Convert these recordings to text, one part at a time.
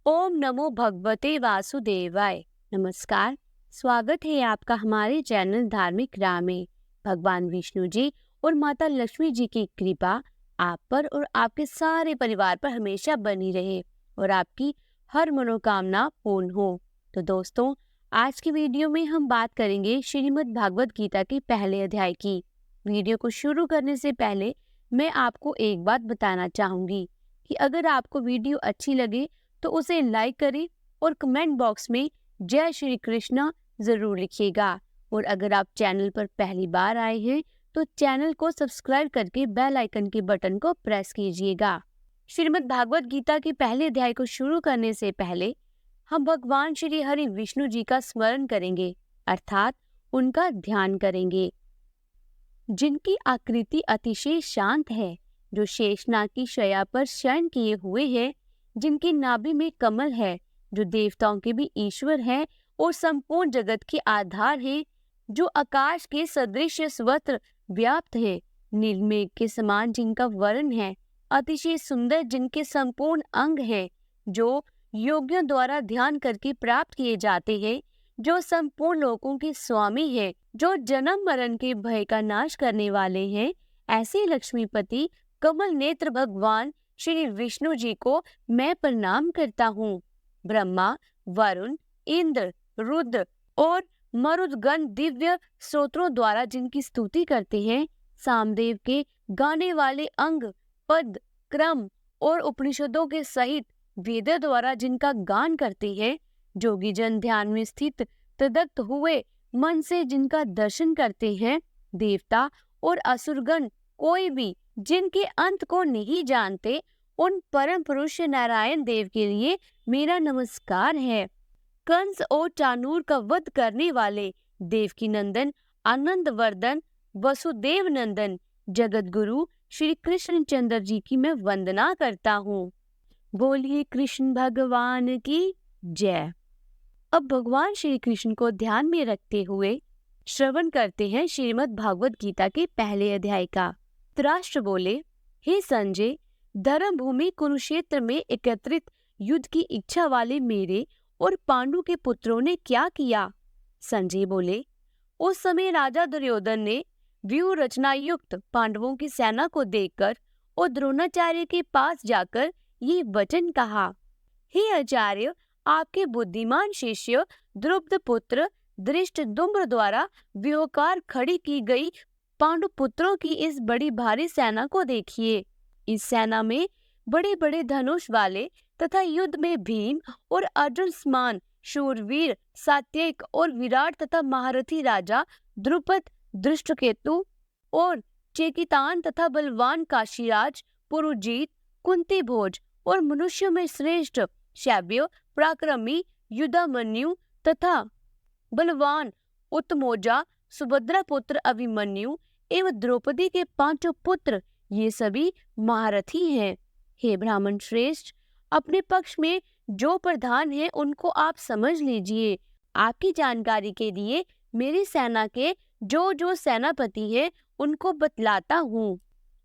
ओम नमो भगवते वासुदेवाय। नमस्कार, स्वागत है आपका हमारे चैनल धार्मिक राह में। भगवान विष्णु जी और माता लक्ष्मी जी की कृपा आप पर और आपके सारे परिवार पर हमेशा बनी रहे और आपकी हर मनोकामना पूर्ण हो। तो दोस्तों, आज की वीडियो में हम बात करेंगे श्रीमद् भागवत गीता के पहले अध्याय की। वीडियो को शुरू करने से पहले मैं आपको एक बात बताना चाहूंगी कि अगर आपको वीडियो अच्छी लगे तो उसे लाइक करें और कमेंट बॉक्स में जय श्री कृष्णा जरूर लिखिएगा। और अगर आप चैनल पर पहली बार आए हैं तो चैनल को सब्सक्राइब करके बेल आइकन के बटन को प्रेस कीजिएगा। श्रीमद् भागवत गीता के पहले अध्याय को शुरू करने से पहले हम भगवान श्री हरि विष्णु जी का स्मरण करेंगे, अर्थात उनका ध्यान करेंगे, जिनकी आकृति अतिशय शांत है, जो शेषनाग की शया पर शयन किए हुए है, जिनकी नाभि में कमल है, जो देवताओं के भी ईश्वर है और संपूर्ण जगत के आधार है, जो आकाश के सदृश स्वत्र व्याप्त है, नीलमेघ के समान जिनका वर्ण है, अतिशय सुंदर जिनके संपूर्ण अंग है, जो योगियों द्वारा ध्यान करके प्राप्त किए जाते हैं, जो संपूर्ण लोकों के स्वामी है, जो जन्म मरण के भय का नाश करने वाले हैं, ऐसे लक्ष्मीपति कमल नेत्र भगवान श्री विष्णु जी को मैं प्रणाम करता हूँ। ब्रह्मा, वरुण, इंद्र, रुद्र और मरुदगण दिव्य स्तोत्रों द्वारा जिनकी स्तुति करते हैं, सामदेव के गाने वाले अंग, पद, क्रम और उपनिषदों के सहित वेदों द्वारा जिनका गान करते हैं, जोगी जन ध्यान में स्थित तदक्त हुए मन से जिनका दर्शन करते हैं, देवता और असुरगण कोई भी जिनके अंत को नहीं जानते, उन परम पुरुष नारायण देव के लिए मेरा नमस्कार है। कंस और चाणूर का वध करने वाले देवकी नंदन, आनंद वर्धन, वसुदेव नंदन, जगत गुरु श्री कृष्ण चंद्र जी की मैं वंदना करता हूँ। बोलिए कृष्ण भगवान की जय। अब भगवान श्री कृष्ण को ध्यान में रखते हुए श्रवण करते हैं श्रीमद् भागवत गीता के पहले अध्याय का। धृतराष्ट्र बोले, हे संजय, धर्म भूमि कुरुक्षेत्र में एकत्रित युद्ध की इच्छा वाले मेरे और पांडु के पुत्रों ने क्या किया? संजय बोले, उस समय राजा दुर्योधन ने व्यूह रचना युक्त पांडवों की सेना को देखकर और द्रोणाचार्य के पास जाकर ये वचन कहा, हे आचार्य, आपके बुद्धिमान शिष्य द्रुपद पुत्र धृष्टद्युम्न द्वारा व्यूहकार खड़ी की गई पांडु पुत्रों की इस बड़ी भारी सेना को देखिए। इस सेना में बड़े बड़े धनुष वाले तथा युद्ध में भीम और अर्जुन समान शूरवीर, सात्यक और विराट तथा महारथी राजा द्रुपद, धृष्टकेतु और चेकितान तथा बलवान काशीराज, पुरुजीत, कुंती भोज और मनुष्यों में श्रेष्ठ शैब्य, पराक्रमी युधामन्यु तथा बलवान उत्तमौजा, सुभद्रा पुत्र अभिमन्यु एवं द्रौपदी के पांचों पुत्र, ये सभी महारथी हैं। हे ब्राह्मण श्रेष्ठ, अपने पक्ष में जो प्रधान है उनको आप समझ लीजिए। आपकी जानकारी के लिए मेरी सेना के जो जो सेनापति है उनको बतलाता हूँ।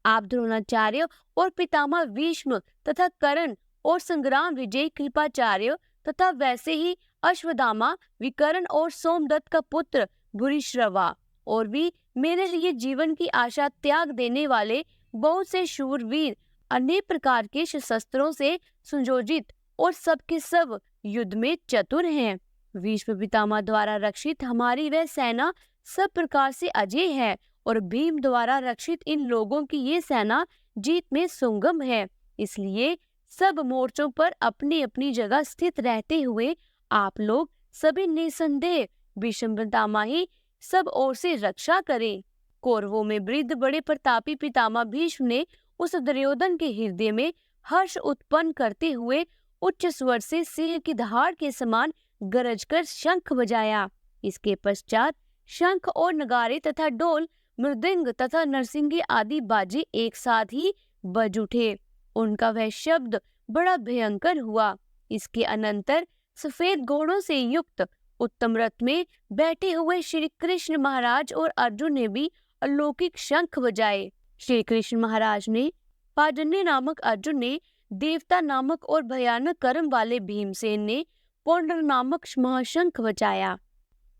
आप द्रोणाचार्य और पितामह भीष्म तथा कर्ण और संग्राम विजय कृपाचार्य तथा वैसे ही अश्वत्थामा, विकर्ण और सोमदत्त का पुत्र भूरिश्रवा और भी मेरे लिए जीवन की आशा त्याग देने वाले बहुत से शूरवीर, अनेक प्रकार के शस्त्रों से सुसज्जित और सबके सब युद्ध में चतुर हैं। भीष्म पितामह द्वारा रक्षित हमारी वह सेना सब प्रकार से अजय है और भीम द्वारा रक्षित इन लोगों की ये सेना जीत में सुगम है। इसलिए सब मोर्चों पर अपनी अपनी जगह स्थित रहते हुए आप लोग सभी निसंदेह भीष्म पितामह ही सब ओर से रक्षा करें। कौरवों में वृद्ध बड़े प्रतापी पितामह भीष्म ने उस दुर्योधन के हृदय में हर्ष उत्पन्न करते हुए उच्च स्वर से सिंह की दहाड़ के समान गरज कर शंख बजाया। इसके पश्चात शंख और नगारे तथा ढोल, मृदंग तथा नरसिंगे आदि बाजे एक साथ ही बज उठे। उनका वह शब्द बड़ा भयंकर हुआ। इसके अनंतर सफेद घोड़ों से युक्त उत्तम रथ में बैठे हुए श्री कृष्ण महाराज और अर्जुन ने भी अलौकिक शंख बजाए। श्री कृष्ण महाराज ने, पाजन्य नामक अर्जुन ने देवता नामक और भयानक कर्म वाले भीमसेन ने पौंड्र नामक महाशंख बजाया।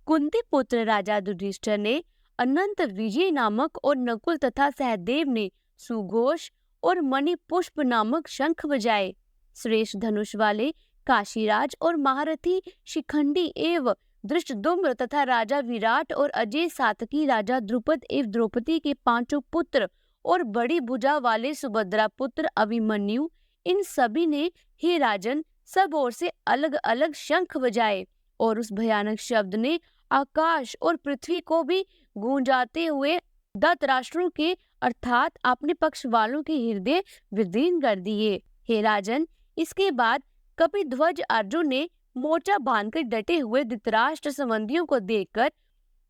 कुंती पुत्र राजा युधिष्ठिर ने अनंत विजय नामक और नकुल तथा सहदेव ने सुघोष और मणि पुष्प नामक शंख बजाए। श्रेष्ठ धनुष वाले काशीराज और महारथी शिखंडी एवं धृष्टद्युम्न तथा राजा विराट और अजय सातकी राजा द्रुपद एवं द्रौपदी के पांचों पुत्र और बड़ी भुजा वाले सुभद्रा पुत्र अभिमन्यु, इन सभी ने हे राजन सब ओर से अलग अलग शंख बजाए और उस भयानक शब्द ने आकाश और पृथ्वी को भी गूंजाते हुए धृतराष्ट्रों के अर्थात अपने पक्ष वालों के हृदय विदीर्ण कर दिए। हे राजन, इसके बाद कपिध्वज अर्जुन ने मोर्चा बांधकर डटे हुए धृतराष्ट्र संबंधियों को देखकर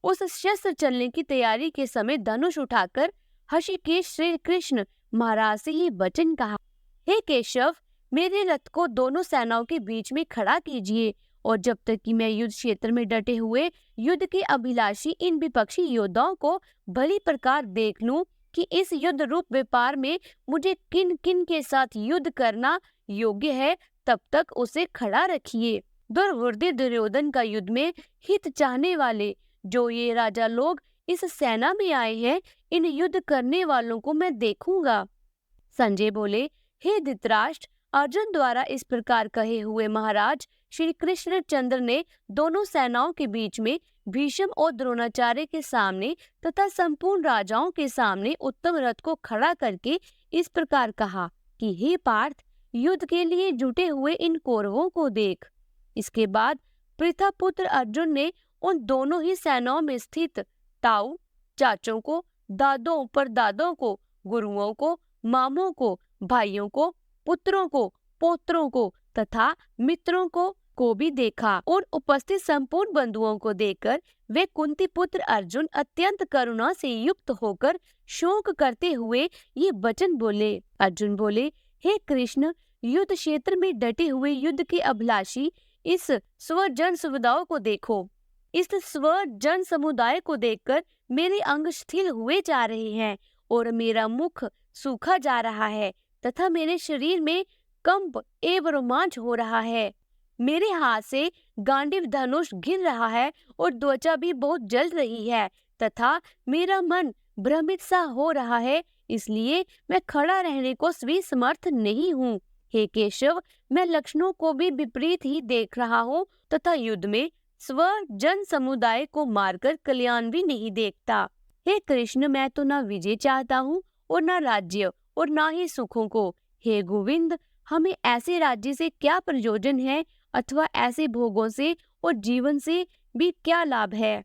उस शस्त्र चलने की तैयारी के समय धनुष उठाकर हृषिकेश श्री कृष्ण महाराज से ये वचन कहा, हे केशव, मेरे रथ को दोनों सेनाओं के बीच में खड़ा कीजिए और जब तक कि मैं युद्ध क्षेत्र में डटे हुए युद्ध के अभिलाषी इन विपक्षी योद्धाओं को भली प्रकार देख लूं कि इस युद्ध रूप व्यापार में मुझे किन किन के साथ युद्ध करना योग्य है, तब तक उसे खड़ा रखिए। दुर्वृत्ति दुर्योधन का युद्ध में हित चाहने वाले जो ये राजा लोग इस सेना में आए हैं, इन युद्ध करने वालों को मैं देखूंगा। संजय बोले, हे धृतराष्ट्र, अर्जुन द्वारा इस प्रकार कहे हुए महाराज श्री कृष्णचंद्र ने दोनों सेनाओं के बीच में भीष्म और द्रोणाचार्य के सामने तथा संपूर्ण राजाओं के सामने उत्तम रथ को खड़ा करके इस प्रकार कहा कि हे पार्थ, युद्ध के लिए जुटे हुए इन कौरवों को देख। इसके बाद पृथापुत्र अर्जुन ने उन दोनों ही सेनाओं में स्थित ताऊ, चाचों को, दादों परदादों को, गुरुओं को, मामों को, भाइयों को, पुत्रों को, पोत्रों को तथा मित्रों को भी देखा और उपस्थित संपूर्ण बंधुओं को देखकर वे कुंती पुत्र अर्जुन अत्यंत करुणा से युक्त होकर शोक करते हुए ये वचन बोले। अर्जुन बोले, हे कृष्ण, युद्ध क्षेत्र में डटे हुए युद्ध के अभिलाषी इस स्वजन समुदाय को देखो। इस स्वजन समुदाय को देखकर मेरे अंग शिथिल हुए जा रहे हैं और मेरा मुख सूखा जा रहा है तथा मेरे शरीर में कंप एवं रोमांच हो रहा है। मेरे हाथ से गांडीव धनुष गिर रहा है और त्वचा भी बहुत जल रही है तथा मेरा मन भ्रमित सा हो रहा है, इसलिए मैं खड़ा रहने को स्वी समर्थ नहीं हूँ। हे केशव, मैं लक्षणों को भी विपरीत ही देख रहा हूँ तथा युद्ध में स्व जन समुदाय को मारकर कल्याण भी नहीं देखता। हे कृष्ण, मैं तो ना विजय चाहता हूँ और ना राज्य और ना ही सुखों को। हे गोविंद, हमें ऐसे राज्य से क्या प्रयोजन है अथवा ऐसे भोगों से और जीवन से भी क्या लाभ है।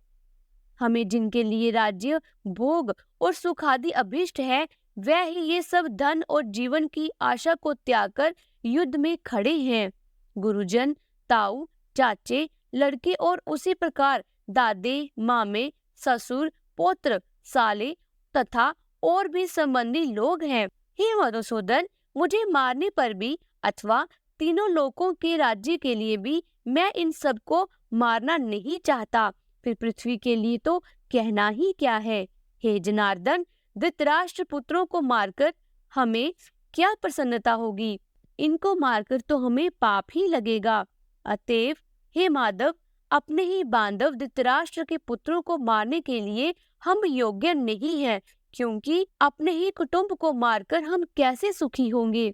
हमें जिनके लिए राज्य, भोग और सुख आदि अभिष्ट है, वह ही ये सब धन और जीवन की आशा को त्याग कर युद्ध में खड़े हैं। गुरुजन, ताऊ, चाचे, लड़के और उसी प्रकार दादे, मामे, ससुर, पौत्र, साले तथा और भी संबंधी लोग हैं। हे मधुसूदन, मुझे मारने पर भी अथवा तीनों लोकों के राज्य के लिए भी मैं इन सबको मारना नहीं चाहता, फिर पृथ्वी के लिए तो कहना ही क्या है। हे जनार्दन, धृतराष्ट्र पुत्रों को मारकर हमें क्या प्रसन्नता होगी, इनको मारकर तो हमें पाप ही लगेगा। अतएव हे माधव, अपने ही बांधव धृतराष्ट्र के पुत्रों को मारने के लिए हम योग्य नहीं हैं, क्योंकि अपने ही कुटुंब को मारकर हम कैसे सुखी होंगे।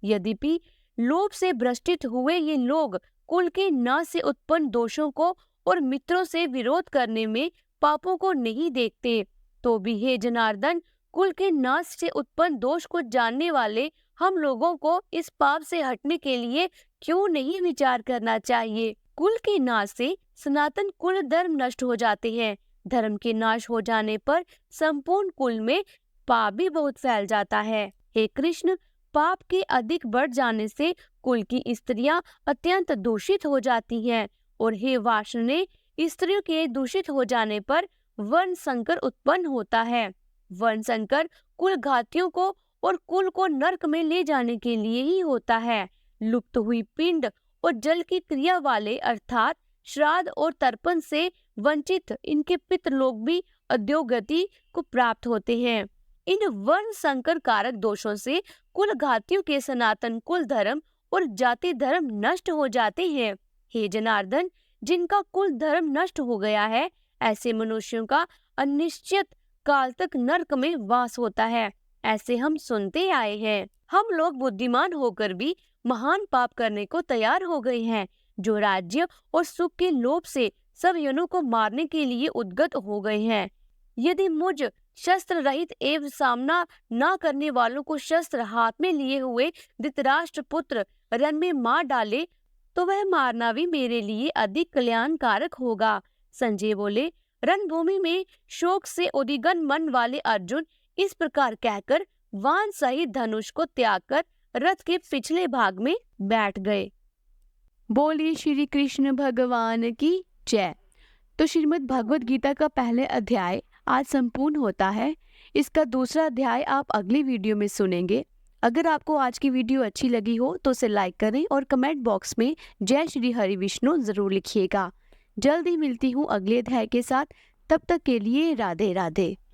यद्यपि लोभ से भ्रष्टित हुए ये लोग कुल के नाश से उत्पन्न दोषों को और मित्रों से विरोध करने में पापों को नहीं देखते, तो भी हे जनार्दन, कुल के नाश से उत्पन्न दोष को जानने वाले हम लोगों को इस पाप से हटने के लिए क्यों नहीं विचार करना चाहिए। कुल के नाश से सनातन कुल धर्म नष्ट हो जाते हैं। धर्म के नाश हो जाने पर संपूर्ण कुल में पाप भी बहुत फैल जाता है। हे कृष्ण, पाप के अधिक बढ़ जाने से कुल की स्त्रियां अत्यंत दूषित हो जाती हैं और हे वार्ष्णे, स्त्रियों के दूषित हो जाने पर वर्ण संकर उत्पन्न होता है। वर्ण संकर कुल घातियों को और कुल को नरक में ले जाने के लिए ही होता है। लुप्त हुई पिंड और जल की क्रिया वाले अर्थात श्राद्ध और तर्पण से वंचित इनके पितृलोक भी अधोगति को प्राप्त होते हैं। इन वर्ण संकर कारक दोषों से कुल घातियों के सनातन कुल धर्म और जाति धर्म नष्ट हो जाते हैं। हे जनार्दन, जिनका कुल धर्म नष्ट हो गया है, ऐसे मनुष्यों का अनिश्चित काल तक नरक में वास होता है, ऐसे हम सुनते आए हैं। हम लोग बुद्धिमान होकर भी महान पाप करने को तैयार हो गए हैं, जो राज्य और सुख के लोभ से सब जनों को मारने के लिए उद्गत हो गए हैं। यदि मुझ शस्त्र रहित एवं सामना न करने वालों को शस्त्र हाथ में लिए हुए धृतराष्ट्र पुत्र रण में मार डाले, तो वह मारना भी मेरे लिए अधिक कल्याणकारक होगा। संजय बोले, रणभूमि में शोक से उद्विग्न मन वाले अर्जुन इस प्रकार कहकर वान सहित धनुष को त्याग कर रथ के पिछले भाग में बैठ गए। बोलिए श्री कृष्ण भगवान की जय। तो श्रीमद् भगवद गीता का पहले अध्याय आज संपूर्ण होता है। इसका दूसरा अध्याय आप अगली वीडियो में सुनेंगे। अगर आपको आज की वीडियो अच्छी लगी हो तो उसे लाइक करें और कमेंट बॉक्स में जय श्री हरि विष्णु जरूर लिखिएगा। जल्द ही मिलती हूँ अगले अध्याय के साथ। तब तक के लिए राधे राधे।